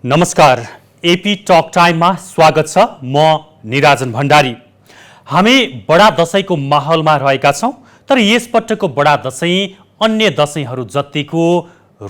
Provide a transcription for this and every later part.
नमस्कार, AP talk टाइममा स्वागत छ। म निराजन भण्डारी। हामी बडा दशैंको माहौलमा रहेका छौं, तर यसपटकको बडा दशैं अन्य दशैंहरू जतिको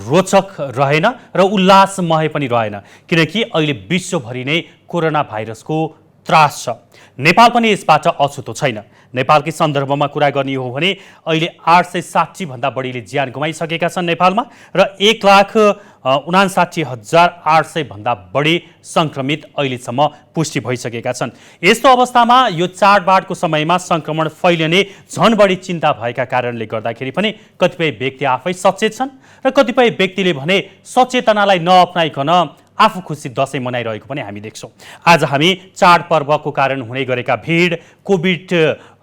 रोचक रहेन र उल्लासमय पनि रहेन, किनकि अहिले विश्वभरि नै कोरोना भाइरसको त्रास छ। नेपाल पनि यसबाट अछुतो छैन। नेपालकै सन्दर्भमा कुरा गर्ने हो भने अहिले 860 भन्दा बढीले ज्यान गुमाइसकेका छन् नेपालमा र 1,59,800 भन्दा बढी संक्रमित अहिलेसम्म पुष्टि भइसकेका छन्। यस्तो अवस्थामा यो चाडबाडको समयमा संक्रमण फैलिने झन बढी चिन्ता भएका कारणले गर्दाखेरि पनि कतिपय व्यक्ति आफै सचेत छन् र कतिपय व्यक्तिले भने सचेतनालाई नअपनाइकन आफू खुसी दशैं मनाइरहेको पनि हामी देख्छौँ। आज हामी चाडपर्वको कारण हुने गरेका भिड, कोभिड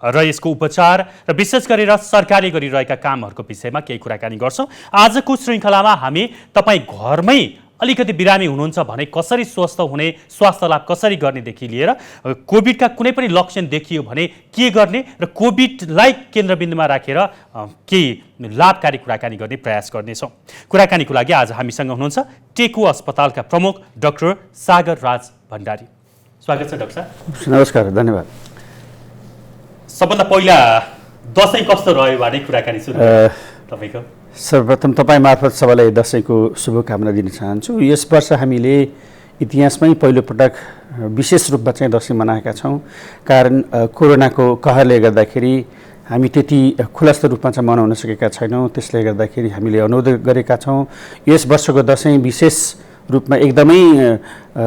र यसको उपचार र विशेष गरेर सरकारले गरिरहेका कामहरूको विषयमा केही कुराकानी गर्छौँ। आजको श्रृङ्खलामा हामी तपाईँ घरमै अलिकति बिरामी हुनुहुन्छ भने कसरी स्वस्थ हुने, स्वास्थ्य लाभ कसरी गर्नेदेखि लिएर कोभिडका कुनै पनि लक्षण देखियो भने के गर्ने र कोभिडलाई केन्द्रबिन्दुमा राखेर केही लाभकारी कुराकानी गर्ने प्रयास गर्नेछौँ। कुराकानीको लागि आज हामीसँग हुनुहुन्छ टेकु अस्पतालका प्रमुख डाक्टर सागर राज भण्डारी। स्वागत छ डाक्टर साहब। नमस्कार, धन्यवाद। सबभन्दा पहिला दशैं कस्तो रह्यो भने कुराकानी सुरु तपाईँको। सर्वप्रथम तपाईँ मार्फत सबैलाई दशैंको शुभकामना दिन चाहन्छु। यस वर्ष हामीले इतिहासमै पहिलोपटक विशेष रूपमा चाहिँ दशैं मनाएका छौँ। कारण कोरोनाको कहरले गर्दाखेरि हामी त्यति खुलस्त रूपमा चाहिँ मनाउन सकेका छैनौँ। त्यसले गर्दाखेरि हामीले अनुरोध गरेका छौँ यस वर्षको दशैं विशेष रूपमा एकदमै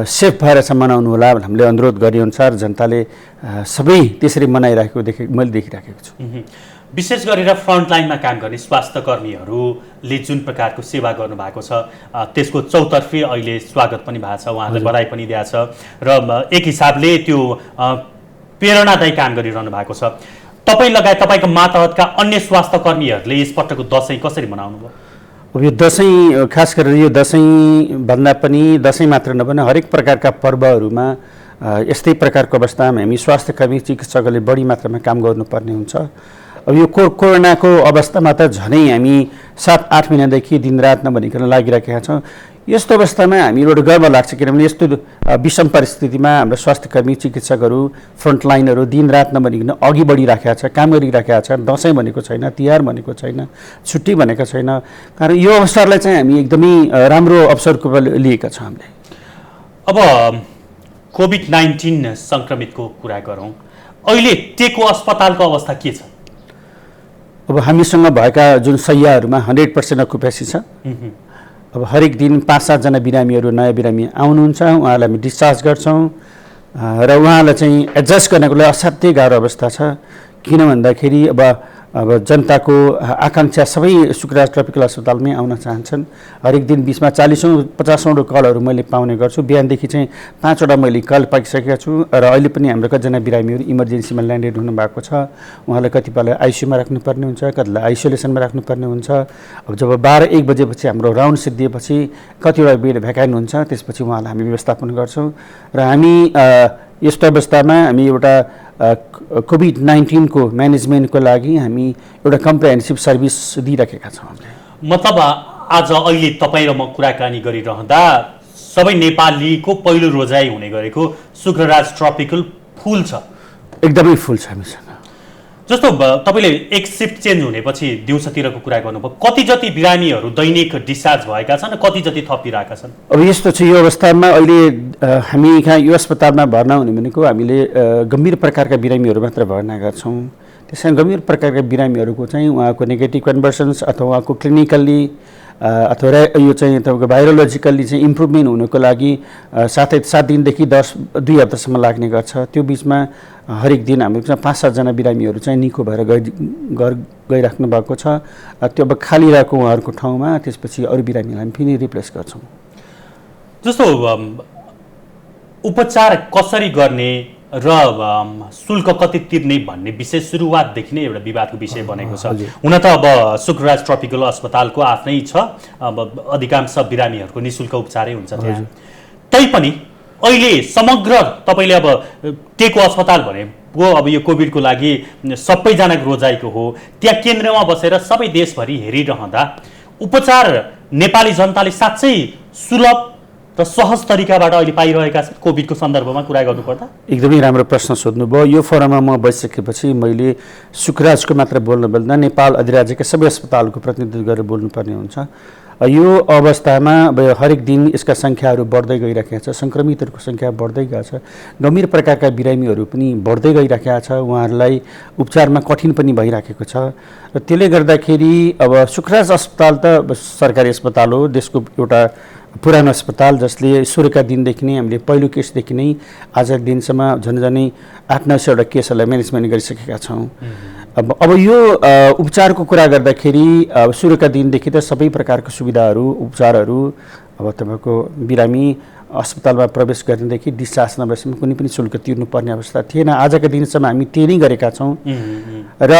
सेफ भएर चाहिँ मनाउनु होला। हामीले अनुरोध गरेअनुसार जनताले सबै त्यसरी मनाइरहेको मैले देखिराखेको छु। विशेष गरेर फ्रन्टलाइनमा काम गर्ने स्वास्थ्य कर्मीहरूले जुन प्रकारको सेवा गर्नुभएको छ त्यसको चौतर्फी अहिले स्वागत पनि भएको छ, उहाँहरूलाई बधाई पनि दिएको छ र एक हिसाबले त्यो प्रेरणादायी काम गरिरहनु भएको छ। तपाईँ लगायत तपाईँको मातहतका अन्य स्वास्थ्य कर्मीहरूले यसपटकको दशैं कसरी मनाउनु भयो? अब यो दशैं खास गरेर यो दशैं भन्दा पनि दशैं मात्र नभने हरेक प्रकारका पर्वहरूमा यस्तै प्रकारको अवस्थामा हामी स्वास्थ्यकर्मी चिकित्सकहरूले बढी मात्रामा काम गर्नुपर्ने हुन्छ। अब यो कोरोनाको अवस्थामा त झनै हामी 7-8 महिनादेखि दिनरात नभनिकन लागिरहेका छौँ। यस्तो अवस्थामा हामीबाट गर्व लाग्छ, किनभने यस्तो विषम परिस्थितिमा हाम्रो स्वास्थ्यकर्मी चिकित्सकहरू फ्रन्टलाइनहरू दिनरात नभनिकन अघि बढिराखेका छ, काम गरिराखेका छ। दशैं भनेको छैन, तिहार भनेको छैन, छुट्टी भनेको छैन। कारण यो अवसरलाई चाहिँ हामी एकदमै राम्रो अवसरको लिएका छौँ हामीले। अब कोभिड-19 संक्रमितको कुरा गरौँ, अहिले टेकु अस्पतालको अवस्था के छ? अब हामीसँग भएका जुन शय्याहरूमा 100% अकुपेसी छ। अब हरेक दिन 5-7 जना बिरामीहरू नयाँ बिरामी आउनुहुन्छ, उहाँहरूलाई हामी डिस्चार्ज गर्छौँ र उहाँलाई चाहिँ एडजस्ट गर्नको लागि असाध्यै गाह्रो अवस्था छ। किन भन्दाखेरि अब जनताको आकाङ्क्षा सबै सुखराज ट्रपिकल अस्पतालमै आउन चाहन्छन्। हरेक दिन बिचमा 40-50 कलहरू मैले पाउने गर्छु। बिहानदेखि चाहिँ 5वटा मैले कल पाइसकेका छु र अहिले पनि हाम्रो कतिजना बिरामीहरू इमर्जेन्सीमा ल्यान्डेड हुनुभएको छ। उहाँलाई कतिपयलाई आइसियुमा राख्नुपर्ने हुन्छ, कतिलाई आइसोलेसनमा राख्नुपर्ने हुन्छ। अब जब 12-1 बजेपछि हाम्रो राउन्ड सिद्धिएपछि कतिवटा बेड भ्याकान्ट हुन्छ, त्यसपछि उहाँलाई हामी व्यवस्थापन गर्छौँ र हामी यस्तो अवस्थामा हामी एउटा कोभिड-19 को म्यानेजमेन्टको लागि हामी एउटा कम्प्रिहेन्सिभ सर्भिस दिइराखेका छौँ। मतलब आज अहिले तपाईँ र म कुराकानी गरिरहँदा सबै नेपालीको पहिलो रोजाइ हुने गरेको सुखराज ट्रपिकल फुल छ, एकदमै फुल छ हामीसँग। जस्तो तपाईँले एक शिफ्ट चेन्ज हुनेपछि दिउँसोतिरको कुरा गर्नुभयो, कति जति बिरामीहरू दैनिक डिस्चार्ज भएका छन् र कति जति थपिरहेका छन्? अब यस्तो छ, यो अवस्थामा अहिले हामी कहाँ यो अस्पतालमा भर्ना हुने भनेको हामीले गम्भीर प्रकारका बिरामीहरू मात्र भर्ना गर्छौँ। त्यसै गम्भीर प्रकारका बिरामीहरूको चाहिँ उहाँको नेगेटिभ कन्भर्सन्स अथवा उहाँको क्लिनिकल्ली अथवा यो चाहिँ तपाईँको भाइरोलोजिकल्ली चाहिँ इम्प्रुभमेन्ट हुनको लागि 7 दिनदेखि 2 हप्तासम्म लाग्ने गर्छ। त्यो बिचमा हरेक दिन हाम्रो 5-7 जना बिरामीहरू चाहिँ निको भएर गइराख्नु भएको छ। त्यो अब खाली रहेको उहाँहरूको ठाउँमा त्यसपछि अरू बिरामीलाई फेरि रिप्लेस गर्छौँ। जस्तो उपचार कसरी गर्ने र शुल्क कति तिर्ने भन्ने विषय सुरुवातदेखि नै एउटा विवादको विषय बनेको छ। हुन त अब सुखराज ट्रपिकल अस्पतालको आफ्नै छ, अब अधिकांश बिरामीहरूको निःशुल्क उपचारै हुन्छ त्यहाँ। तैपनि अहिले समग्र तपाईँले अब टेकु अस्पताल भनेको अब यो कोभिडको लागि सबैजनाको रोजाइको हो, त्यहाँ केन्द्रमा बसेर सबै देशभरि हेरिरहँदा उपचार नेपाली जनताले साँच्चै सुलभ र सहज तरिकाबाट अहिले पाइरहेका छन् कोभिडको सन्दर्भमा कुरा गर्नुपर्दा? एकदमै राम्रो प्रश्न सोध्नुभयो। यो फोरममा म बसिसकेपछि मैले सुखराजको मात्र बोल्न बोल्दा नेपाल अधिराज्यका सबै अस्पतालको प्रतिनिधित्व गरेर बोल्नुपर्ने हुन्छ। यो अवस्थामा अब हरेक दिन यसका सङ्ख्याहरू बढ्दै गइरहेका छ, सङ्क्रमितहरूको सङ्ख्या बढ्दै गएको छ, गम्भीर प्रकारका बिरामीहरू पनि बढ्दै गइरहेका छ, उहाँहरूलाई उपचारमा कठिन पनि भइराखेको छ। र त्यसले गर्दाखेरि अब सुखराज अस्पताल त सरकारी अस्पताल हो, देशको एउटा पुरानो अस्पताल जसले सुरुका दिनदेखि नै हामीले पहिलो केसदेखि नै आजको दिनसम्म झन्झनै 800-900 केसहरूलाई म्यानेजमेन्ट गरिसकेका छौँ। अब यो उपचारको कुरा गर्दाखेरि सुरुका दिनदेखि त सबै प्रकारको सुविधाहरू उपचारहरू अब तपाईँको बिरामी अस्पतालमा प्रवेश गर्नेदेखि डिस्चार्ज नभएसम्म कुनै पनि शुल्क तिर्नुपर्ने अवस्था थिएन। आजका दिनसम्म हामी त्यही नै गरेका छौँ। र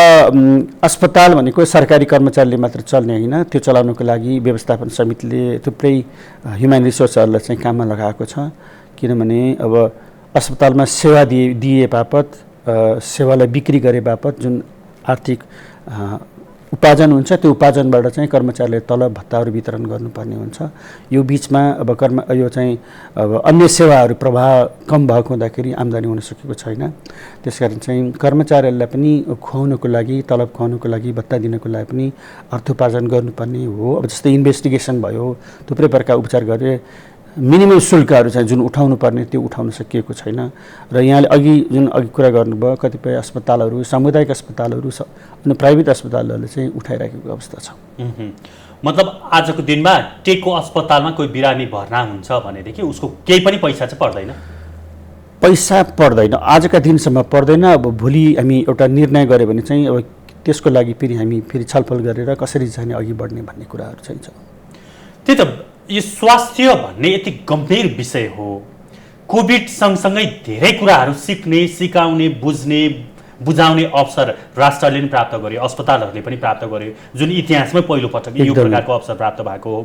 अस्पताल भनेको सरकारी कर्मचारीले मात्र चल्ने होइन, त्यो चलाउनको लागि व्यवस्थापन समितिले थुप्रै ह्युमन रिसोर्सहरूलाई चाहिँ काममा लगाएको छ। किनभने अब अस्पतालमा सेवा दिए बापत, सेवालाई बिक्री गरे बापत जुन आर्थिक उपार्जन हुन्छ त्यो उपार्जनबाट चाहिँ कर्मचारीले तलब भत्ताहरू वितरण गर्नुपर्ने हुन्छ। यो बिचमा अब यो चाहिँ अब अन्य सेवाहरू प्रवाह कम भएको हुँदाखेरि आम्दानी हुन सकेको छैन। त्यसकारण चाहिँ कर्मचारीहरूलाई पनि खुवाउनको लागि, तलब खुवाउनको लागि, भत्ता दिनको लागि पनि अर्थोपार्जन गर्नुपर्ने हो। अब जस्तै इन्भेस्टिगेसन भयो, थुप्रै प्रकारका उपचार गरे मिनिमम शुल्कहरू चाहिँ जुन उठाउनु पर्ने त्यो उठाउन सकिएको छैन। र यहाँले अघि कुरा गर्नुभयो कतिपय अस्पतालहरू, सामुदायिक अस्पतालहरू अनि प्राइभेट अस्पतालहरूले चाहिँ उठाइराखेको अवस्था छ। मतलब आजको दिनमा टेकको अस्पतालमा कोही बिरामी भर्ना हुन्छ भनेदेखि उसको केही पनि पैसा चाहिँ पर्दैन? पैसा पर्दैन, आजका दिनसम्म पर्दैन। अब भोलि हामी एउटा निर्णय गऱ्यो भने चाहिँ अब त्यसको लागि हामी छलफल गरेर कसरी जाने अघि बढ्ने भन्ने कुराहरू चाहिँ छ। त्यही त, यो स्वास्थ्य भन्ने यति गम्भीर विषय हो। कोभिड सँगसँगै धेरै कुराहरू सिक्ने, सिकाउने, बुझाउने अवसर राष्ट्रले पनि प्राप्त गर्यो, अस्पतालहरूले पनि प्राप्त गर्यो, जुन इतिहासमै पहिलो पटक यो प्रकारको अवसर प्राप्त भएको हो।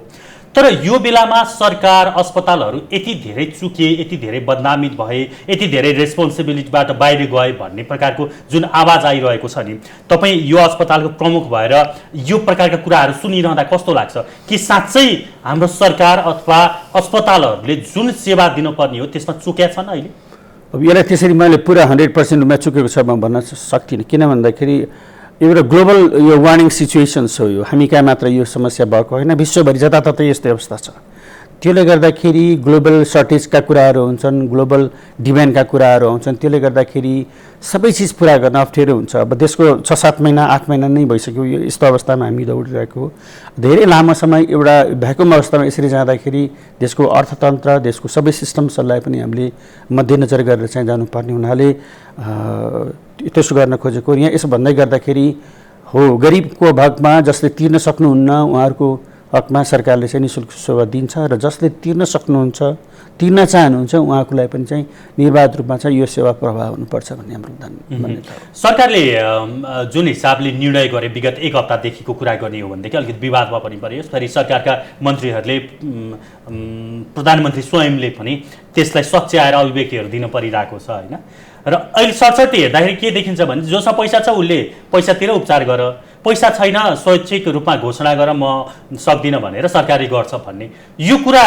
तर यो बेलामा सरकार, अस्पतालहरू यति धेरै चुके, यति धेरै बदनामित भए, यति धेरै रेस्पोन्सिबिलिटीबाट बाहिर गए भन्ने प्रकारको जुन आवाज आइरहेको छ नि, तपाईँ यो अस्पतालको प्रमुख भएर यो प्रकारका कुराहरू सुनिरहँदा कस्तो लाग्छ कि साँच्चै हाम्रो सरकार अथवा अस्पतालहरूले जुन सेवा दिनुपर्ने हो त्यसमा चुक्या छन् अहिले? अब यसलाई त्यसरी मैले पुरा 100% रूपमा चुकेको छ म भन्न सक्दिनँ। किन भन्दाखेरि एउटा ग्लोबल यो वार्निङ सिचुएसन्स हो। यो हामी कहाँ मात्र यो समस्या भएको होइन, विश्वभरि जताततै यस्तो अवस्था छ। त्यसले गर्दाखेरि ग्लोबल सर्टेजका कुराहरू हुन्छन्, ग्लोबल डिमान्डका कुराहरू आउँछन्। त्यसले गर्दाखेरि सबै चिज पुरा गर्न अप्ठ्यारो हुन्छ। अब देशको 6-7 महिना 8 महिना नै भइसक्यो यो यस्तो अवस्थामा हामी दौडिरहेको। धेरै लामो समय एउटा भ्याकुम अवस्थामा यसरी जाँदाखेरि देशको अर्थतन्त्र, देशको सबै सिस्टम्सहरूलाई पनि हामीले मध्यनजर गरेर चाहिँ जानुपर्ने हुनाले त्यसो गर्न खोजेको। यहाँ यसो भन्दै गर्दाखेरि हो, गरिबको भागमा जसले तिर्न सक्नुहुन्न उहाँहरूको हकमा सरकारले चाहिँ निःशुल्क सेवा दिन्छ र जसले तिर्न सक्नुहुन्छ, तिर्न चाहनुहुन्छ उहाँको लागि पनि चाहिँ निर्बाध रूपमा चाहिँ यो सेवा प्रवाह हुनुपर्छ भन्ने हाम्रो मान्यता हो। सरकारले जुन हिसाबले निर्णय गरे विगत 1 हप्तादेखिको कुरा गर्ने हो भनेदेखि अलिकति विवादमा पनि पर्यो। यसरी सरकारका मन्त्रीहरूले, प्रधानमन्त्री स्वयंले पनि त्यसलाई सच्याएर अभिव्यक्तिहरू दिन परिरहेको छ होइन। र अहिले सरसर्ती हेर्दाखेरि के देखिन्छ भने जोसँग पैसा छ उसले पैसातिर उपचार गर, पैसा छैन स्वैच्छिक रूपमा घोषणा गर म सक्दिनँ भनेर सरकारले गर्छ भन्ने यो कुरा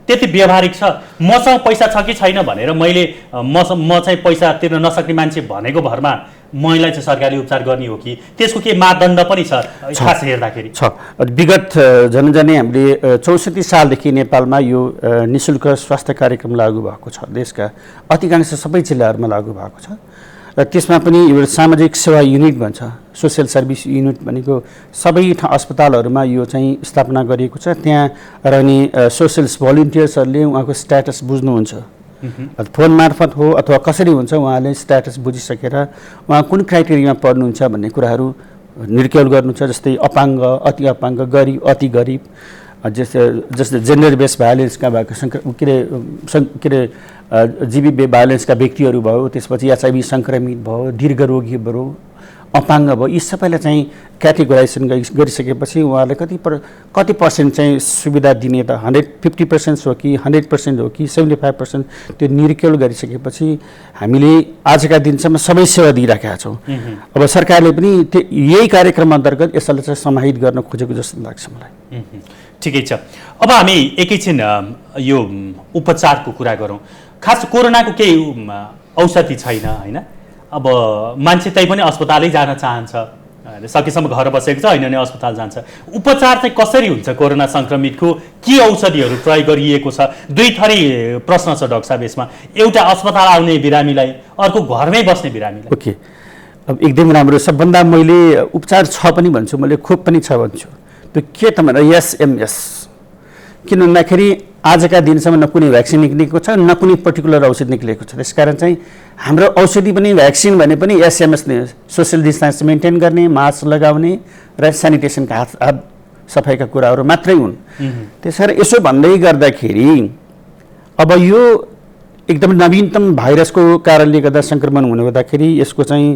त्यति व्यावहारिक छ? मसँग पैसा छ कि छैन भनेर म चाहिँ पैसा तिर्न नसक्ने मान्छे भनेको भरमा महिला चाहिँ सरकारले उपचार गर्ने हो कि त्यसको के मापदण्ड पनि छ खास हेर्दाखेरि? छ। विगत झन्झनै हामीले 64 सालदेखि नेपालमा यो निःशुल्क स्वास्थ्य कार्यक्रम लागू भएको छ। देशका अधिकांश सबै जिल्लाहरूमा लागू भएको छ। र त्यसमा पनि एउटा सामाजिक सेवा युनिट भन्छ, सोसियल सर्भिस युनिट भनेको सबै अस्पतालहरूमा यो चाहिँ स्थापना गरिएको छ। त्यहाँ रहने सोसियल भलिन्टियर्सहरूले उहाँको स्ट्याटस बुझ्नुहुन्छ। फोन मार्फत हो अथवा कसरी हुन्छ उहाँले स्ट्याटस बुझिसकेर उहाँ कुन क्राइटेरियामा पर्नुहुन्छ भन्ने कुराहरू निर्क्युल गर्नुहुन्छ। जस्तै अपाङ्ग, अति अपाङ्ग, गरिब, अति गरिब, जस्तै जेन्डर बेस्ड भायोलेन्सका भएको जीवी भायोलेन्सका व्यक्तिहरू भयो, त्यसपछि एचआइभी सङ्क्रमित भयो, दीर्घ रोगी भयो, अपाङ्ग भयो, यी सबैलाई चाहिँ क्याटेगोराइजेसन गरिसकेपछि उहाँलाई कति पर्सेन्ट चाहिँ सुविधा दिने त 150% हो कि 100% हो कि 75% त्यो निरीक्षण गरिसकेपछि हामीले आजका दिनसम्म सबै सेवा दिइराखेका छौँ। अब सरकारले पनि यही कार्यक्रम अन्तर्गत यसलाई चाहिँ समाहित गर्न खोजेको जस्तो लाग्छ मलाई। ठिकै छ। अब हामी एकैछिन यो उपचारको कुरा गरौँ। खास कोरोनाको केही औषधि छैन होइन, अब मान्छे तै पनि अस्पतालै जान चाहन्छ, सकेसम्म घर बसेको छ, होइन भने अस्पताल जान्छ। उपचार चाहिँ कसरी हुन्छ कोरोना सङ्क्रमितको? के औषधिहरू प्रयोग गरिएको छ? दुई थरी प्रश्न छ डाक्टर साहब यसमा। एउटा अस्पताल आउने बिरामीलाई, अर्को घरमै बस्ने बिरामीलाई। ओके, अब एकदम राम्रो। सबभन्दा मैले उपचार छ पनि भन्छु, मैले खोप पनि छ भन्छु। त्यो के त भन्दा एसएमएस, किन भन्दाखेरि आजका दिनसम्म न कुनै भ्याक्सिन निक्लेको छ, न कुनै पर्टिकुलर औषधि निक्लेको छ। त्यसकारण चाहिँ हाम्रो औषधि पनि भ्याक्सिन भने पनि एसएमएस नै, सोसियल डिस्टेन्स मेन्टेन गर्ने, मास्क लगाउने र सेनिटेसनका हात सफाइका कुराहरू मात्रै हुन्। त्यसकारण यसो भन्दै गर्दाखेरि अब यो एकदम नवीनतम भाइरसको कारणले गर्दा सङ्क्रमण हुने गर्दाखेरि यसको चाहिँ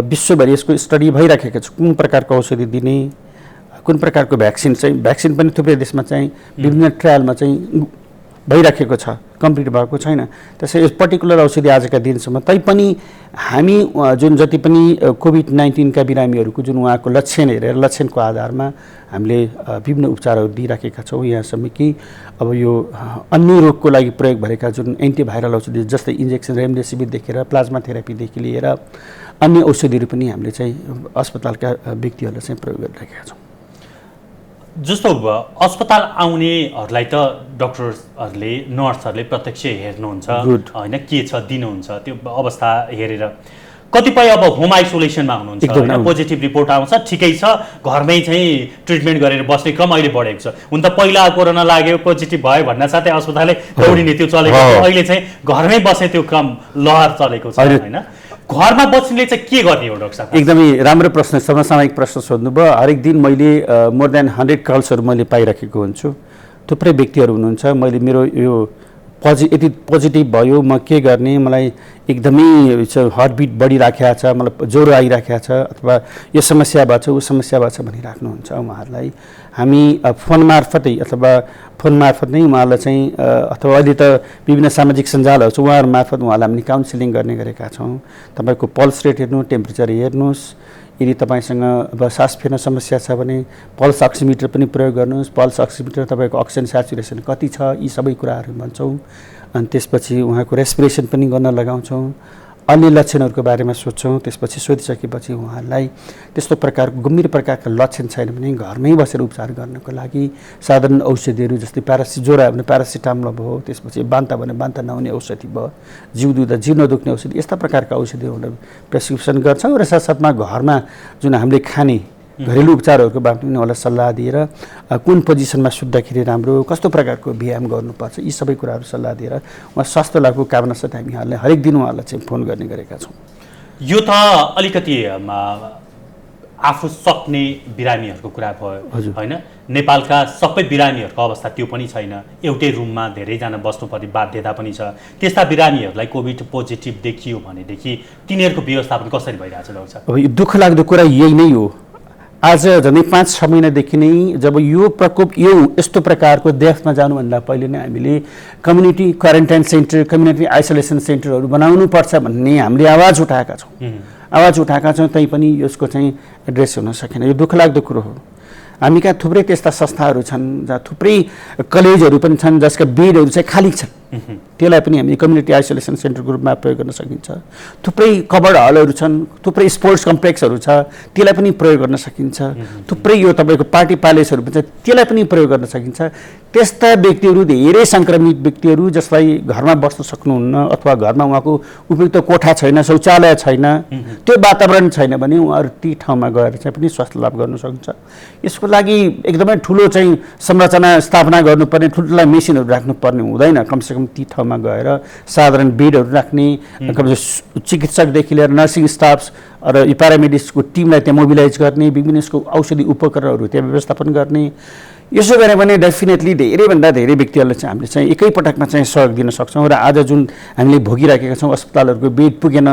विश्वभरि यसको स्टडी भइराखेको छ। कुन प्रकारको औषधि दिने, कुन प्रकारको भ्याक्सिन चाहिँ, भ्याक्सिन पनि थुप्रै देशमा चाहिँ विभिन्न ट्रायलमा चाहिँ भइराखेको छ, कम्प्लिट भएको छैन। त्यसै यस पर्टिकुलर औषधि आजका दिनसम्म तैपनि हामी जुन जति पनि कोभिड-19 बिरामीहरूको जुन उहाँको लक्षण हेरेर लक्षणको आधारमा हामीले विभिन्न उपचारहरू दिइराखेका छौँ। यहाँसम्म कि अब यो अन्य रोगको लागि प्रयोग भएका जुन एन्टिभाइरल औषधि जस्तै इन्जेक्सन रेमडेसिभिरदेखि लिएर प्लाज्मा थेरापीदेखि लिएर अन्य औषधिहरू पनि हामीले चाहिँ अस्पतालका व्यक्तिहरूलाई चाहिँ प्रयोग गरिरहेका छौँ। जस्तो अस्पताल आउनेहरूलाई त डक्टरहरूले, नर्सहरूले प्रत्यक्ष हेर्नुहुन्छ होइन, के छ दिनुहुन्छ त्यो अवस्था हेरेर। कतिपय अब होम आइसोलेसनमा हुनुहुन्छ, पोजिटिभ रिपोर्ट आउँछ, ठिकै छ, घरमै चाहिँ ट्रिटमेन्ट गरेर बस्ने क्रम अहिले बढेको छ। हुन त पहिला कोरोना लाग्यो, पोजिटिभ भयो भन्न साथै अस्पतालै दौडिने त्यो चलेको थियो, अहिले चाहिँ घरमै बस्ने त्यो क्रम लहर चलेको छ होइन। घरमा बस्नेले चाहिँ के गर्ने हो डाक्टर साहब? एकदमै राम्रो प्रश्न, समसामयिक प्रश्न सोध्नुभयो। हरेक दिन मैले मोर देन 100 कल्सहरू मैले पाइराखेको हुन्छु। थुप्रै व्यक्तिहरू हुनुहुन्छ, मैले मेरो यो यदि पोजिटिभ भयो म के गर्ने, मलाई एकदमै हार्टबिट बढिराखेको छ, मलाई ज्वरो आइराखेको छ, अथवा यो समस्या भएको छ ऊ समस्या भएको छ भनिराख्नुहुन्छ उहाँहरूलाई। हामी फोन मार्फतै नै उहाँहरूलाई चाहिँ अथवा अहिले त विभिन्न सामाजिक सञ्जालहरू छ उहाँहरू मार्फत उहाँलाई हामीले काउन्सिलिङ गर्ने गरेका छौँ। तपाईँको पल्स रेट हेर्नु, टेम्परेचर हेर्नुहोस्, यदि तपाईँसँग अब सास फेर्न समस्या छ भने पल्स अक्सिमिटर पनि प्रयोग गर्नुहोस्। पल्स अक्सिमिटर तपाईँको अक्सिजन स्याचुरेसन कति छ, यी सबै कुराहरू भन्छौँ। अनि त्यसपछि उहाँको रेस्पिरेसन पनि गर्न लगाउँछौँ, अन्य लक्षणहरूको बारेमा सोध्छौँ। त्यसपछि सोधिसकेपछि उहाँहरूलाई त्यस्तो प्रकारको गम्भीर प्रकारका लक्षण छैन भने घरमै बसेर उपचार गर्नको लागि साधारण औषधिहरू जस्तै ज्वरो आयो भने प्यारासिटामोल भयो, त्यसपछि बान्ता भने बान्ता नहुने औषधि भयो, जिउ दुख्दा जिउ नदुख्ने औषधि, यस्ता प्रकारका औषधिहरू प्रेस्क्रिप्सन गर्छौँ। र साथसाथमा घरमा जुन हामीले खाने घरेलु उपचारहरूको बारेमा पनि उहाँलाई सल्लाह दिएर कुन पोजिसनमा सुत्दाखेरि राम्रो, कस्तो प्रकारको व्यायाम गर्नुपर्छ, यी सबै कुराहरू सल्लाह दिएर उहाँ स्वास्थ्य लाभको कामना साथ हामीहरूले हरेक दिन उहाँलाई चाहिँ फोन गर्ने गरेका छौँ। यो त अलिकति आफू सक्ने बिरामीहरूको कुरा भयो होइन। नेपालका सबै बिरामीहरूको अवस्था त्यो पनि छैन, एउटै रुममा धेरैजना बस्नुपर्ने बाध्यता पनि छ। त्यस्ता बिरामीहरूलाई कोभिड पोजिटिभ देखियो भनेदेखि तिनीहरूको व्यवस्थापन कसरी भइरहेछ डाक्टर साहब? अब यो दुःख लाग्दो कुरा यही नै हो। आज झन्डै 5-6 महिनादेखि नै जब यो प्रकोप यस्तो प्रकारको देशमा जानुभन्दा पहिले नै हामीले community quarantine centre, community isolation सेन्टरहरू बनाउनुपर्छ भन्ने हामीले आवाज उठाएका छौँ तैपनि यसको चाहिँ एड्रेस हुन सकेन। यो दुःखलाग्दो कुरो हो। हामी कहाँ थुप्रै त्यस्ता संस्थाहरू छन् जहाँ थुप्रै कलेजहरू पनि छन् जसका बेडहरू चाहिँ खाली छन्, त्यसलाई पनि हामी कम्युनिटी आइसोलेसन सेन्टरको रूपमा प्रयोग गर्न सकिन्छ। थुप्रै कभर्ड हलहरू छन्, थुप्रै स्पोर्ट्स कम्प्लेक्सहरू छ, त्यसलाई पनि प्रयोग गर्न सकिन्छ। थुप्रै यो तपाईँको पार्टी प्यालेसहरू पनि छ, त्यसलाई पनि प्रयोग गर्न सकिन्छ। त्यस्ता व्यक्तिहरू, धेरै सङ्क्रमित व्यक्तिहरू जसलाई घरमा बस्न सक्नुहुन्न अथवा घरमा उहाँको उपयुक्त कोठा छैन, शौचालय छैन, त्यो वातावरण छैन भने उहाँहरू ती ठाउँमा गएर चाहिँ पनि स्वास्थ्य लाभ गर्न सक्छ। यसको लागि एकदमै ठुलो चाहिँ संरचना स्थापना गर्नुपर्ने, ठुल्ठुला मेसिनहरू राख्नुपर्ने हुँदैन। कमसेकम ती ठाउँमा गएर साधारण बेडहरू राख्ने, चिकित्सकदेखि लिएर नर्सिङ स्टाफ्स र प्यारामेडिक्सको टिमलाई त्यहाँ मोबिलाइज गर्ने, विभिन्न यसको औषधि उपकरणहरू त्यहाँ व्यवस्थापन गर्ने। यसो गऱ्यो भने डेफिनेटली धेरैभन्दा धेरै व्यक्तिहरूलाई चाहिँ हामीले चाहिँ एकैपटकमा चाहिँ सहयोग दिन सक्छौँ। र आज जुन हामीले भोगिराखेका छौँ, अस्पतालहरूको बेड पुगेन,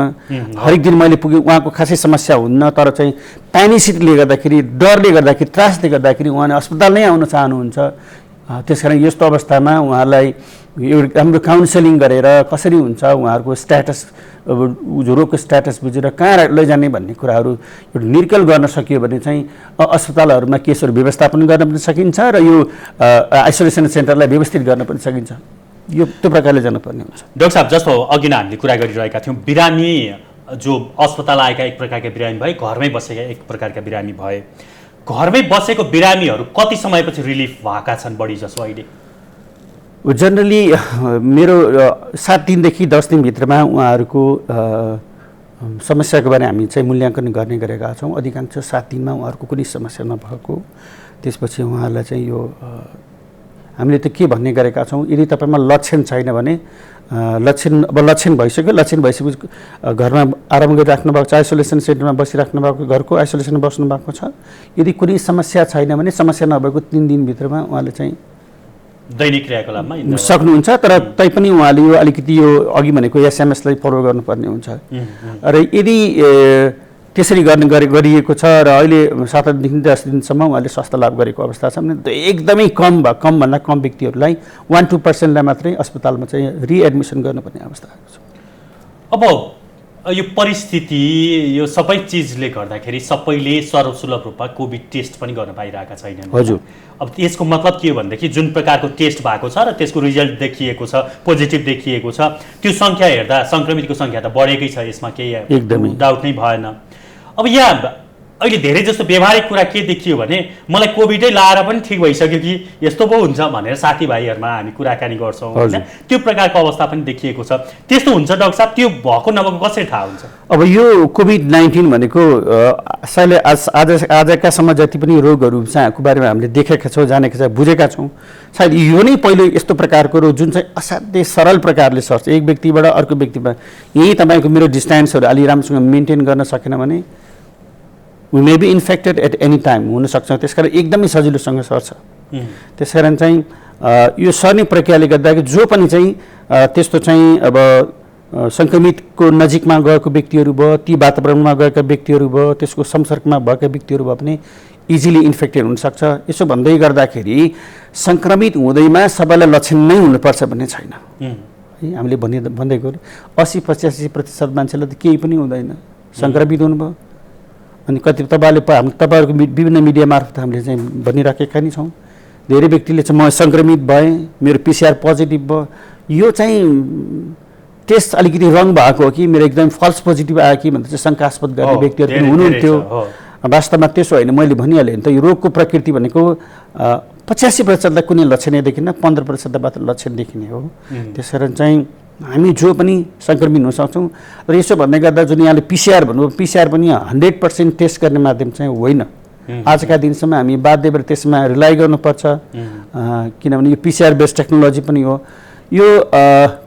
हरेक दिन मैले पुगेँ, उहाँको खासै समस्या हुन्न, तर चाहिँ प्यानिसिटीले गर्दाखेरि, डरले गर्दाखेरि, त्रासले गर्दाखेरि उहाँले अस्पताल नै आउन चाहनुहुन्छ। त्यसकारण यस्तो अवस्थामा उहाँलाई एउटा राम्रो काउन्सिलिङ गरेर कसरी हुन्छ उहाँहरूको स्ट्याटस अब रोगको स्ट्याटस बुझेर कहाँ लैजाने भन्ने कुराहरू एउटा निर्कल गर्न सकियो भने चाहिँ अस्पतालहरूमा केसहरू व्यवस्थापन गर्न पनि सकिन्छ र यो आइसोलेसन सेन्टरलाई व्यवस्थित गर्न पनि सकिन्छ। यो त्यो प्रकारले जानुपर्ने हुन्छ। डाक्टर साहब, जस्तो अघि नै हामीले कुरा गरिरहेका थियौँ, बिरामी जो अस्पताल आएका एक प्रकारका बिरामी भए, घरमै बसेका एक प्रकारका बिरामी भए, घरमै बसेको बिरामीहरू कति समयपछि रिलिफ भएका छन् बढी जसो अहिले? जनरली मेरो 7 दिनदेखि 10 दिनभित्रमा उहाँहरूको समस्याको बारे हामी चाहिँ मूल्याङ्कन गर्ने गरेका छौँ। अधिकांश 7 दिनमा उहाँहरूको कुनै समस्या नभएको, त्यसपछि उहाँहरूलाई चाहिँ यो हामीले त के भन्ने गरेका छौँ, यदि तपाईँमा लक्षण छैन भने लक्षण भइसक्यो, लक्षण भइसकेपछि घरमा आराम गरिराख्नु भएको छ, आइसोलेसन सेन्टरमा बसिराख्नु भएको, घरको आइसोलेसनमा बस्नु भएको छ, यदि कुनै समस्या छैन भने समस्या नभएको 3 दिनभित्रमा उहाँले चाहिँ दैनिक क्रियाकलापमा सक्नुहुन्छ। तर तैपनि उहाँले यो अलिकति यो अघि भनेको एसएमएसलाई फलो गर्नुपर्ने हुन्छ। र यदि त्यसरी गरिएको छ र अहिले 7 देखि 10 दिनसम्म उहाँले स्वास्थ्य लाभ गरेको अवस्था छ भने एकदमै कमभन्दा कम व्यक्तिहरूलाई 1-2%लाई मात्रै अस्पतालमा चाहिँ रिएडमिसन गर्नुपर्ने अवस्था आएको छ। अब यो परिस्थिति, यो सबै चिजले गर्दाखेरि सबैले सर्वसुलभ रूपमा कोभिड टेस्ट पनि गर्न पाइरहेका छैनन्। हजुर। अब यसको मतलब के हो भनेदेखि जुन प्रकारको टेस्ट भएको छ र त्यसको रिजल्ट देखिएको छ, पोजिटिभ देखिएको छ, त्यो सङ्ख्या हेर्दा सङ्क्रमितको सङ्ख्या त बढेकै छ, यसमा केही एकदमै डाउट नै भएन। अब यहाँ अहिले धेरै जस्तो व्यवहारिक कुरा के देखियो भने मलाई कोभिडै लाएर पनि ठिक भइसक्यो कि यस्तो पो हुन्छ भनेर साथीभाइहरूमा हामी कुराकानी गर्छौँ होइन, त्यो प्रकारको अवस्था पनि देखिएको छ। त्यस्तो हुन्छ डाक्टर साहब? त्यो भएको नभएको कसरी थाहा हुन्छ? अब यो कोभिड-19 भनेको सायद आजकासम्म जति पनि रोगहरू को बारेमा हामीले देखेका छौँ, जानेका छौँ, बुझेका छौँ, सायद यो नै पहिलो यस्तो प्रकारको रोग जुन चाहिँ असाध्यै सरल प्रकारले सर्छ। एक व्यक्तिबाट अर्को व्यक्तिमा यही तपाईँको मेरो डिस्टेन्सहरू अलि राम्रोसँग मेन्टेन गर्न सकेन भने we may be infected at any time हुनसक्छ। त्यसकारण एकदमै सजिलोसँग सर्छ। त्यसकारण चाहिँ यो सर्ने प्रक्रियाले गर्दाखेरि जो पनि चाहिँ त्यस्तो चाहिँ अब सङ्क्रमितको नजिकमा गएको व्यक्तिहरू भयो, ती वातावरणमा गएका व्यक्तिहरू भयो, त्यसको संपर्कमा भएका व्यक्तिहरू भयो भने इजिली इन्फेक्टेड हुनसक्छ। यसो भन्दै गर्दाखेरि सङ्क्रमित हुँदैमा सबैलाई लक्षण नै हुनुपर्छ भन्ने छैन। हामीले भन्दै गयौँ 80-85% मान्छेलाई त केही पनि हुँदैन, सङ्क्रमित हुनुभयो। अनि कति तपाईँहरूको विभिन्न मिडिया मार्फत हामीले चाहिँ भनिराखेका नि छौँ, धेरै व्यक्तिले चाहिँ म सङ्क्रमित भएँ, मेरो PCR पोजिटिभ भयो, यो चाहिँ टेस्ट अलिकति रङ भएको हो कि मेरो एकदम फल्स पोजिटिभ आयो कि भनेर चाहिँ शङ्कास्पद गर्ने व्यक्तिहरू पनि हुनुहुन्थ्यो। वास्तवमा त्यसो होइन, मैले भनिहालेँ नि त, यो रोगको प्रकृति भनेको 85%लाई कुनै लक्षण देखिन्न, 15% मात्र लक्षण देखिने हो। त्यसकारण चाहिँ हामी जो पनि सङ्क्रमित हुन सक्छौँ। र यसो भन्दै गर्दा जुन यहाँले PCR भन्नुभयो, PCR पनि 100% टेस्ट गर्ने माध्यम चाहिँ होइन। आजका दिनसम्म हामी बाध्य भएर त्यसमा रिलाइ गर्नुपर्छ, किनभने यो PCR बेस्ड टेक्नोलोजी पनि हो। यो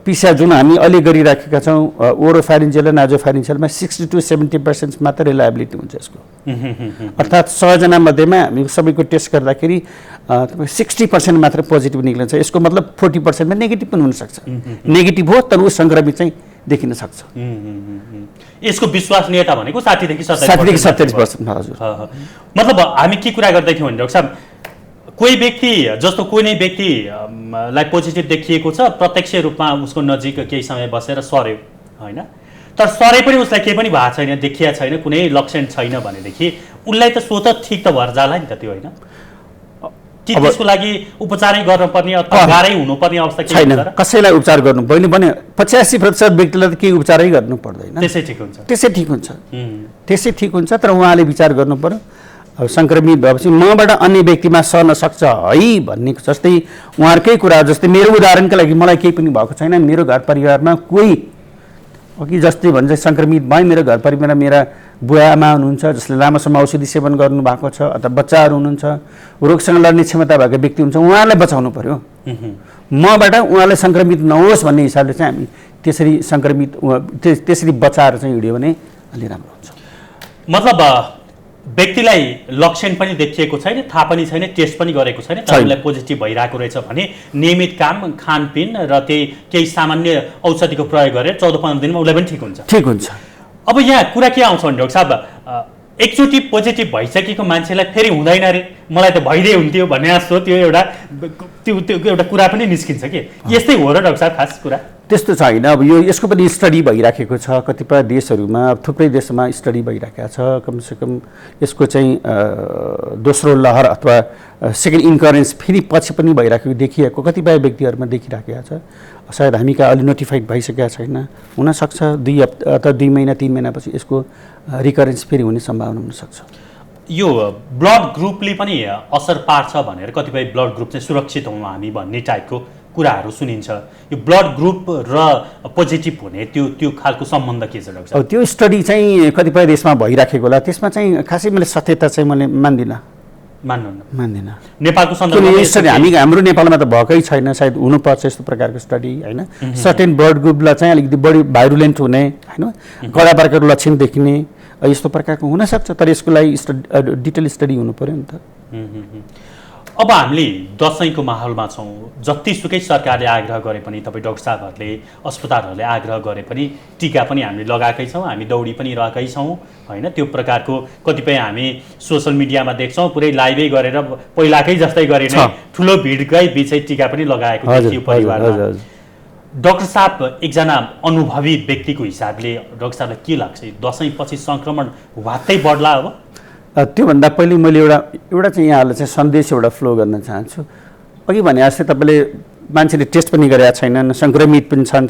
PCR जुन हामी अहिले गरिराखेका छौँ ओरोफारिन्जियल र नाजोफारिन्जियलमा 60-70% मात्र रिलायबिलिटी हुन्छ यसको। अर्थात् 100 जना मध्येमा हामी सबैको टेस्ट गर्दाखेरि 60% मात्र पोजिटिभ निक्लिन्छ। यसको मतलब 40%मा नेगेटिभ पनि हुनसक्छ। नेगेटिभ हो तर ऊ सङ्क्रमित चाहिँ देखिन सक्छ। यसको विश्वसनीयता भनेको 60-70%। 60-70%। हजुर। मतलब हामी के कुरा गर्दै थियौँ भने डाक्टर साहब, कोही व्यक्ति जस्तो कुनै व्यक्तिलाई पोजिटिभ देखिएको छ, प्रत्यक्ष रूपमा उसको नजिक केही समय बसेर सर्यो होइन, तर सरे पनि उसलाई केही पनि भएको छैन, देखिया छैन, कुनै लक्षण छैन भनेदेखि उसलाई त स्वतः ठिक त भएर जाला नि त त्यो होइन? कि त्यसको लागि उपचारै गर्नुपर्ने अथवा गाह्रै हुनुपर्ने अवस्था छैन? कसैलाई उपचार गर्नु पहिले भने 85% व्यक्तिलाई त केही उपचारै गर्नु पर्दैन, त्यसै ठिक हुन्छ। त्यसै ठिक हुन्छ, त्यसै ठिक हुन्छ। तर उहाँले विचार गर्नु पर्यो, अब सङ्क्रमित भएपछि मबाट अन्य व्यक्तिमा सर्न सक्छ है भन्ने। जस्तै उहाँहरूकै कुरा, जस्तै मेरो उदाहरणका लागि मलाई केही पनि भएको छैन, मेरो घर परिवारमा कोही अघि जस्तै भन्छ सङ्क्रमित भए, मेरो घर परिवारमा मेरा बुवा आमा हुनुहुन्छ जसले लामो समय औषधि सेवन गर्नुभएको छ, अथवा बच्चाहरू हुनुहुन्छ, रोगसँग लड्ने क्षमता भएका व्यक्ति हुन्छ, उहाँहरूलाई बचाउनु पर्यो। मबाट उहाँलाई सङ्क्रमित नहोस् भन्ने हिसाबले चाहिँ हामी त्यसरी सङ्क्रमित त्यसरी बचाएर चाहिँ हिँड्यो भने अलि राम्रो हुन्छ। मतलब व्यक्तिलाई लक्षण पनि देखिएको छैन, थाहा पनि छैन, टेस्ट पनि गरेको छैन, तर उसलाई पोजिटिभ भइरहेको रहेछ भने नियमित काम, खानपिन र त्यही केही सामान्य औषधिको प्रयोग गरेर 14-15 दिनमा उसलाई पनि ठिक हुन्छ। ठिक हुन्छ। अब यहाँ कुरा के आउँछ भने डाक्टर साहब, एकचोटि पोजिटिभ भइसकेको मान्छेलाई फेरि हुँदैन रे, मलाई त भइदिए हुन्थ्यो भन्ने जस्तो त्यो एउटा एउटा कुरा पनि निस्किन्छ कि यस्तै हो र डाक्टर साहब खास कुरा? त्यस्तो छैन। अब यसको पनि स्टडी भइराखेको छ, कतिपय देशहरूमा थुप्रै देशमा स्टडी भइराखेको छ। कमसेकम यसको चाहिँ दोस्रो लहर अथवा सेकेन्ड इन्करेन्स फेरि पछि पनि भइराखेको देखिएको कतिपय व्यक्तिहरूमा देखिराखेको छ। सायद हामी कहाँ अलि नोटिफाइड भइसकेको छैन, हुनसक्छ 2 हप्ता अथवा 2 महिना 3 महिनापछि यसको रिकरेन्स फेरि हुने सम्भावना हुनसक्छ। यो ब्लड ग्रुपले पनि असर पार्छ भनेर कतिपय ब्लड ग्रुप चाहिँ सुरक्षित हौँ हामी भन्ने टाइपको कुराहरू सुनिन्छ। यो ब्लड ग्रुप र पोजिटिभ हुने त्यो खालको सम्बन्ध के छ डाक्टर साहब? त्यो स्टडी चाहिँ कतिपय देशमा भइराखेको होला, त्यसमा चाहिँ खासै मैले सत्यता चाहिँ मैले मान्दिनँ। नेपालको सन्दर्भमा हाम्रो नेपालमा त भएकै छैन, सायद हुनुपर्छ यस्तो प्रकारको स्टडी होइन। सर्टेन ब्लड ग्रुपलाई चाहिँ अलिकति बढी भाइरुलेन्ट हुने होइन, कडा प्रकारको लक्षण देखिने यस्तो प्रकारको हुनसक्छ, तर यसको लागि डिटेल स्टडी हुनु पर्यो नि त। अब हामीले दसैँको माहौलमा छौँ, जतिसुकै सरकारले आग्रह गरे पनि, तपाईँ डाक्टर साहबहरूले अस्पतालहरूले आग्रह गरे पनि टिका पनि हामीले लगाएकै छौँ, हामी दौडी पनि रहेकै छौँ होइन। त्यो प्रकारको कतिपय हामी सोसल मिडियामा देख्छौँ, पुरै लाइभै गरेर पहिलाकै जस्तै गरे नै ठुलो भिडकै बिचै टिका पनि लगाएको देखियो परिवारमा। डाक्टर साहब एकजना अनुभवी व्यक्तिको हिसाबले डाक्टर साहबलाई के लाग्छ, दसैँपछि सङ्क्रमण वात्तै बढ्ला अब? त्योभन्दा पहिले मैले एउटा चाहिँ यहाँलाई चाहिँ सन्देश एउटा फ्लो गर्न चाहन्छु। अघि भने जस्तै तपाईँले मान्छेले टेस्ट पनि गरेका छैनन्, सङ्क्रमित पनि छन्।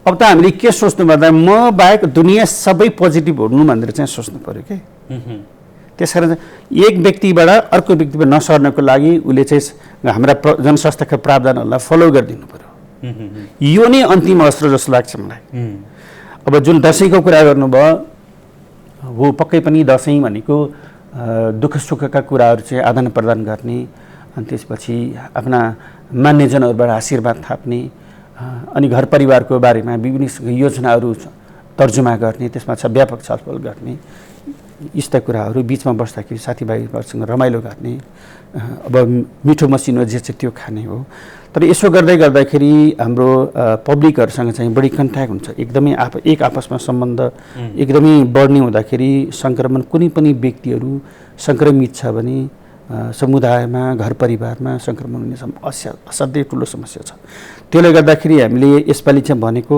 अब त हामीले के सोच्नु पर्दा म बाहेक दुनियाँ सबै पोजिटिभ हुनु भनेर चाहिँ सोच्नु पऱ्यो कि। त्यस कारण एक व्यक्तिबाट अर्को व्यक्तिमा नसर्नको लागि उसले चाहिँ हाम्रा जनस्वास्थ्यका प्रावधानहरूलाई फलो गरिदिनु पऱ्यो। यो नै अन्तिम अस्त्र जस्तो लाग्छ मलाई। अब जुन दसैँको कुरा गर्नुभयो, हो पक्कै पनि दसैँ भनेको दुःख सुखका कुराहरू चाहिँ आदान प्रदान गर्ने, अनि त्यसपछि आफ्ना मान्यजनहरूबाट आशीर्वाद थाप्ने, अनि घर परिवारको बारेमा विभिन्न योजनाहरू तर्जुमा गर्ने, त्यसमा व्यापक छलफल गर्ने, यस्ता कुराहरू बिचमा बस्दाखेरि साथीभाइहरूसँग रमाइलो गर्ने, अब मिठो मसिनो जे चाहिँ त्यो खाने हो। तर यसो गर्दाखेरि हाम्रो पब्लिकहरूसँग चाहिँ बढी कन्ट्याक्ट हुन्छ, एकदमै एक आपसमा सम्बन्ध एकदमै बढ्ने हुँदाखेरि सङ्क्रमण कुनै पनि व्यक्तिहरू सङ्क्रमित छ भने समुदायमा घर परिवारमा सङ्क्रमण हुने असाध्यै ठुलो समस्या छ। त्यसले गर्दाखेरि हामीले यसपालि चाहिँ भनेको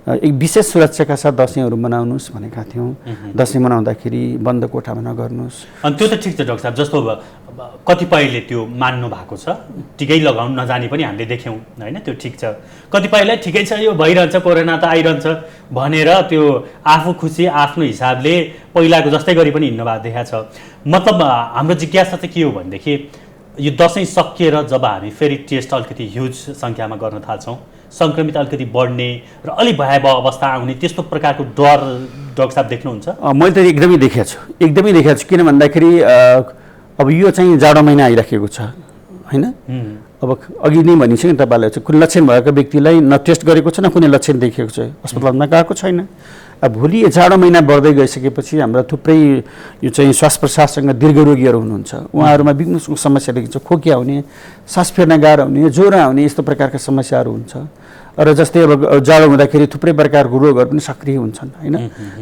एक विशेष सुरक्षाका साथ दसैँहरू मनाउनुहोस् भनेका थियौँ। दसैँ मनाउँदाखेरि बन्द कोठामा नगर्नुहोस्। अनि त्यो त ठिक छ डाक्टर साहब, जस्तो कतिपयले त्यो मान्नु भएको छ, टिकै लगाउनु नजाने पनि हामीले देख्यौँ होइन, त्यो ठिक छ। कतिपयलाई ठिकै छ यो भइरहन्छ, कोरोना त आइरहन्छ भनेर त्यो आफू खुसी आफ्नो हिसाबले पहिलाको जस्तै गरी पनि हिँड्नु भएको देखा छ। मतलब हाम्रो जिज्ञासा चाहिँ के हो भनेदेखि यो दसैँ सकिएर जब हामी फेरि टेस्ट अलिकति ह्युज सङ्ख्यामा गर्न थाल्छौँ, सङ्क्रमित अलिकति बढ्ने र अलिक भयावह अवस्था आउने त्यस्तो प्रकारको डर डाक्टर साहब देख्नुहुन्छ? मैले त एकदमै देखेको छु किन भन्दाखेरि अब यो चाहिँ जाडो महिना आइराखेको छ होइन। अब अघि नै भनिसक्यो नि तपाईँलाई चाहिँ कुनै लक्षण भएको व्यक्तिलाई न टेस्ट गरेको छ न कुनै लक्षण देखेको छ, अस्पतालमा गएको छैन। अब भोलि जाडो महिना बढ्दै गइसकेपछि हाम्रा थुप्रै यो चाहिँ श्वास प्रश्वाससँग दीर्घ रोगीहरू हुनुहुन्छ, उहाँहरूमा विभिन्न समस्या देखिन्छ, खोकी आउने, सास फेर्न गाह्रो हुने, ज्वरो आउने, यस्तो प्रकारका समस्याहरू हुन्छ। र जस्तै अब जाडो हुँदाखेरि थुप्रै प्रकारको रोगहरू पनि सक्रिय हुन्छन् होइन।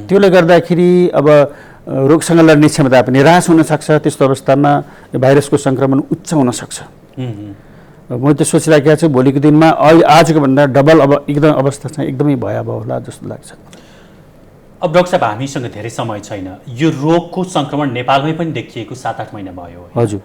त्यसले गर्दाखेरि अब रोगसँग लड्ने क्षमता पनि ह्रास हुनसक्छ। त्यस्तो अवस्थामा भाइरसको सङ्क्रमण उच्च हुनसक्छ। म त्यो सोचिराखेको छु भोलिको दिनमा आजको भन्दा डबल अब एकदम अवस्था चाहिँ एकदमै भयावह होला जस्तो लाग्छ। अब डाक्टर साहब हामीसँग धेरै समय छैन, यो रोगको सङ्क्रमण नेपालमै पनि देखिएको 7-8 महिना भयो। हजुर,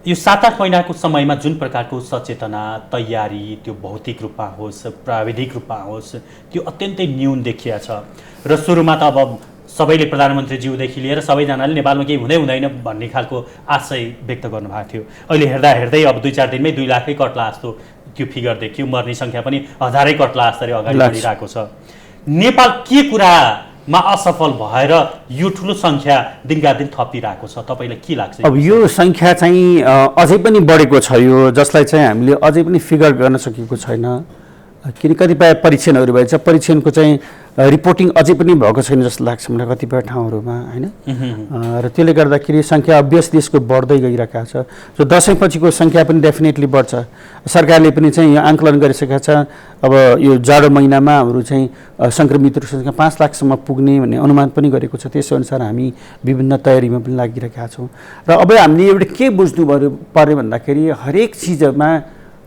यो 7-8 महिनाको समयमा जुन प्रकारको सचेतना, तयारी, त्यो भौतिक रूपमा होस् प्राविधिक रूपमा होस्, त्यो अत्यन्तै न्यून देखिया छ। र सुरुमा त अब सबैले प्रधानमन्त्रीज्यूदेखि लिएर सबैजनाले नेपालमा केही हुँदैन भन्ने खालको आशय व्यक्त गर्नुभएको थियो। अहिले हेर्दै अब 2-4 दिनमै 2 लाखै कट्ला जस्तो त्यो फिगर देखियो, मर्ने सङ्ख्या पनि 1000 कट्ला जस्तै अगाडि बढिरहेको छ। नेपाल के कुरामा असफल भएर यो ठुलो सङ्ख्या दिनका दिन थपिरहेको छ, तपाईँलाई के लाग्छ? अब यो सङ्ख्या चाहिँ अझै पनि बढेको छ, यो जसलाई चाहिँ हामीले अझै पनि फिगर गर्न सकेको छैन। किन कतिपय परीक्षणहरू भएछ, परीक्षणको चाहिँ रिपोर्टिङ अझै पनि भएको छैन जस्तो लाग्छ मलाई कतिपय ठाउँहरूमा होइन र त्यसले गर्दाखेरि सङ्ख्या अभियसली यसको बढ्दै गइरहेको छ। जो दसैँपछिको सङ्ख्या पनि डेफिनेटली बढ्छ। सरकारले पनि चाहिँ यो आकलन गरिसकेका छ अब यो जाडो महिनामा हाम्रो चाहिँ सङ्क्रमितहरूको सङ्ख्या 5 लाखसम्म पुग्ने भन्ने अनुमान पनि गरेको छ। त्यसअनुसार हामी विभिन्न तयारीमा पनि लागिरहेका छौँ। र अब हामीले एउटा के बुझ्नु पर्यो भन्दाखेरि हरेक चिजमा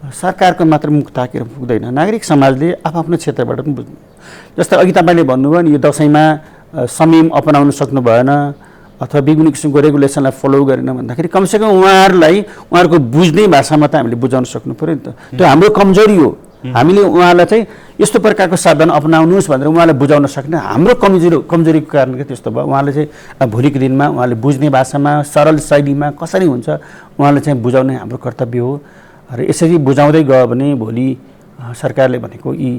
सरकारको मात्र मुख ताकेर पुग्दैन, नागरिक समाजले आफ्नो क्षेत्रबाट पनि बुझ्नु। जस्तै अघि तपाईँले भन्नुभयो नि यो दसैँमा संयम अपनाउन सक्नु भएन अथवा विभिन्न किसिमको रेगुलेसनलाई फलो गरेन भन्दाखेरि कमसेकम उहाँहरूको बुझ्ने भाषामा त हामीले बुझाउन सक्नु पऱ्यो नि त। त्यो हाम्रो कमजोरी हो। हामीले उहाँलाई चाहिँ यस्तो प्रकारको साधन अपनाउनुहोस् भनेर उहाँलाई बुझाउन सक्ने हाम्रो कमजोरीको कारणले त्यस्तो भयो। उहाँले चाहिँ भोलिको दिनमा उहाँले बुझ्ने भाषामा सरल शैलीमा कसरी हुन्छ उहाँले चाहिँ बुझाउने हाम्रो कर्तव्य हो। र यसरी बुझाउँदै गयो भने भोलि सरकारले भनेको यी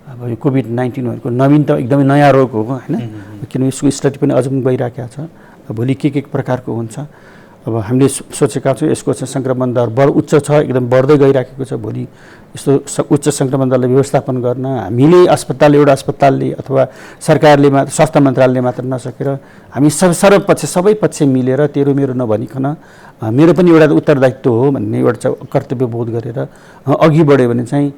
अब यो कोभिड-19 नवीन त एकदमै नयाँ रोग हो होइन, किनभने यसको स्टडी पनि अझ पनि गइरहेको छ। भोलि के प्रकारको हुन्छ अब हामीले सोचेका छौँ। यसको चाहिँ सङ्क्रमण दर उच्च छ, एकदम बढ्दै गइराखेको छ। भोलि यस्तो उच्च सङ्क्रमण दरलाई व्यवस्थापन गर्न हामीले एउटा अस्पतालले अथवा सरकारले मात्र स्वास्थ्य मन्त्रालयले मात्र नसकेर हामी सबै पक्ष मिलेर तेरो मेरो नभनिकन मेरो पनि एउटा उत्तरदायित्व हो भन्ने एउटा कर्तव्य बोध गरेर अघि बढ्यो भने चाहिँ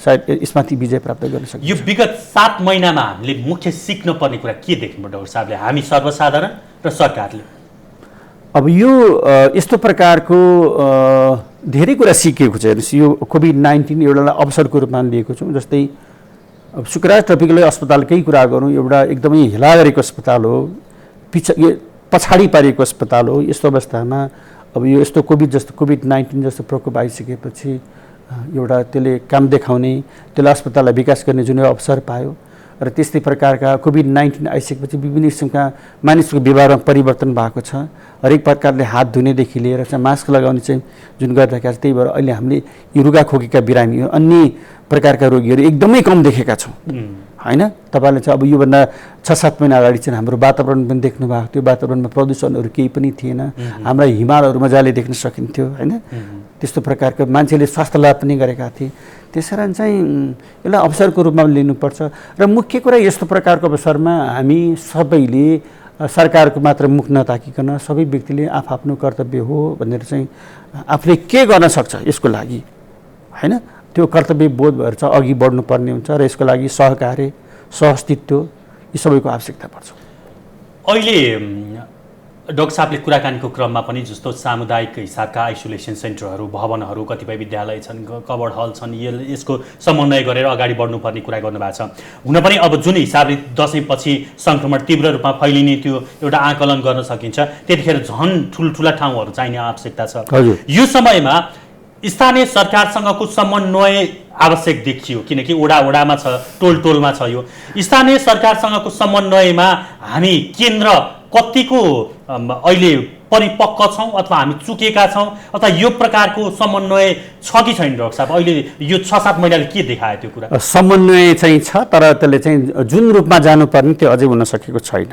सायद यसमाथि विजय प्राप्त गर्न सकिन्छ। यो विगत 7 महिनामा हामीले मुख्य सिक्न पर्ने कुरा के देख्नु डाक्टर साहबले, हामी सर्वसाधारण र सरकारले? अब यो यस्तो प्रकारको धेरै कुरा सिकेको छ। यो कोभिड-19 एउटा अवसरको रूपमा लिएको छौँ। जस्तै अब शुक्रराज ट्रपिकल अस्पतालकै कुरा गरौँ, एउटा एकदमै हेला गरेको अस्पताल हो, पछाडि पारेको अस्पताल हो। यस्तो अवस्थामा अब यो यस्तो कोभिड-19 जस्तो प्रकोप आइसकेपछि एउटा त्यसले काम देखाउने, त्यसलाई अस्पताललाई विकास गर्ने जुन अवसर पायो र त्यस्तै प्रकारका कोभिड-19 आइसकेपछि विभिन्न किसिमका मानिसको व्यवहारमा परिवर्तन भएको छ। हरेक प्रकारले हात धुनेदेखि लिएर चाहिँ मास्क लगाउने चाहिँ जुन गरिरहेका छ। त्यही भएर अहिले हामीले यो रुगाखोकीका बिरामीहरू अन्य प्रकारका रोगीहरू एकदमै कम देखेका छौँ होइन। तपाईँले चाहिँ अब योभन्दा 6-7 महिना अगाडि चाहिँ हाम्रो वातावरण पनि देख्नु भएको थियो। वातावरणमा प्रदूषणहरू केही पनि थिएन, हाम्रा हिमालहरू मजाले देख्न सकिन्थ्यो होइन। त्यस्तो प्रकारको मान्छेले स्वास्थ्य लाभ पनि गरेका थिए। त्यसकारण चाहिँ यसलाई अवसरको रूपमा लिनुपर्छ। र मुख्य कुरा यस्तो प्रकारको अवसरमा हामी सबैले सरकारको मात्र मुख नताकिकन सबै व्यक्तिले आफ्नो कर्तव्य हो भनेर चाहिँ आफूले के गर्न सक्छ यसको लागि होइन, त्यो कर्तव्य बोध भएर चाहिँ अघि बढ्नुपर्ने हुन्छ। र यसको लागि सहकार्य सहअस्तित्व यी सबैको आवश्यकता पर्छ। अहिले डाक्टर साहबले कुराकानीको क्रममा पनि जस्तो सामुदायिक हिसाबका आइसोलेसन सेन्टरहरू, भवनहरू, कतिपय विद्यालय छन्, कवर्ड हल छन्, यसको समन्वय गरेर अगाडि बढ्नुपर्ने कुरा गर्नुभएको छ। हुन पनि अब जुन हिसाबले दसैँपछि सङ्क्रमण तीव्र रूपमा फैलिने त्यो एउटा आकलन गर्न सकिन्छ, त्यतिखेर झन् ठुल्ठुला ठाउँहरू चाहिने आवश्यकता छ। यो समयमा स्थानीय सरकारसँगको समन्वय आवश्यक देखियो, किनकि वडामा छ, टोलमा छ। यो स्थानीय सरकारसँगको समन्वयमा हामी केन्द्र कतिको अहिले परिपक्व छौँ अथवा हामी चुकेका छौँ अथवा यो प्रकारको समन्वय छ कि छैन डाक्टर साहब? अहिले यो 6-7 महिनाले के देखायो त्यो कुरा? समन्वय चाहिँ छ, तर त्यसले चाहिँ जुन रूपमा जानुपर्ने त्यो अझै हुन सकेको छैन।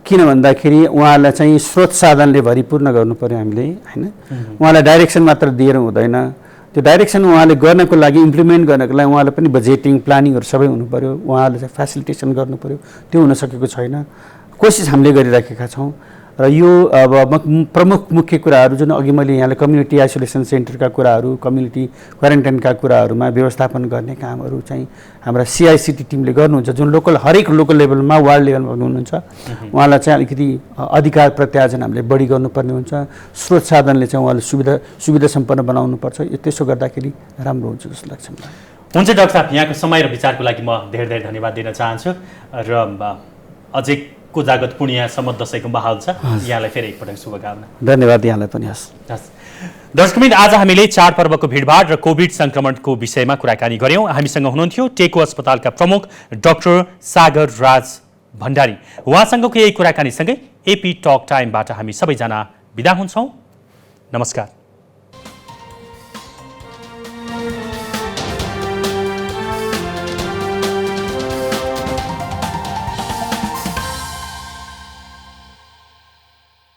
किन भन्दाखेरि उहाँलाई चाहिँ स्रोत साधनले भरिपूर्ण गर्नु पर्यो हामीले होइन। उहाँलाई डाइरेक्सन मात्र दिएर हुँदैन। त्यो डाइरेक्सन उहाँले गर्नको लागि इम्प्लिमेन्ट गर्नको लागि उहाँलाई पनि बजेटिङ प्लानिङहरू सबै हुनु पर्यो। उहाँले चाहिँ फेसिलिटेसन गर्नु पर्यो, त्यो हुन सकेको छैन। कोसिस हामीले गरिराखेका छौँ। र यो अब प्रमुख मुख्य कुराहरू जुन अघि मैले यहाँलाई कम्युनिटी आइसोलेसन सेन्टरका कुराहरू, कम्युनिटी क्वारेन्टाइनका कुराहरूमा व्यवस्थापन गर्ने कामहरू चाहिँ हाम्रा CICT टिमले गर्नुहुन्छ। जुन हरेक लोकल लेभलमा वार्ड लेभलमा हुनुहुन्छ उहाँलाई चाहिँ अलिकति अधिकार प्रत्यार्जन हामीले बढी गर्नुपर्ने हुन्छ। स्रोत साधनले चाहिँ उहाँले सुविधा सम्पन्न बनाउनुपर्छ। त्यसो गर्दाखेरि राम्रो हुन्छ जस्तो लाग्छ मलाई। हुन्छ डाक्टर साहब, यहाँको समय र विचारको लागि म धेरै धेरै धन्यवाद दिन चाहन्छु। र अझै कोजागत पूर्णिमासम्म दसैँको माहौल छ, यहाँलाई फेरि एकपटक शुभकामना। धन्यवाद यहाँलाई पनि। हस् दर्शकवृन्द, आज हामीले चाडपर्वको भिडभाड र कोभिड सङ्क्रमणको विषयमा कुराकानी गऱ्यौँ। हामीसँग हुनुहुन्थ्यो टेको अस्पतालका प्रमुख डाक्टर सागर राज भण्डारी। उहाँसँगको यही कुराकानीसँगै AP टक टाइमबाट हामी सबैजना बिदा हुन्छौँ। नमस्कार।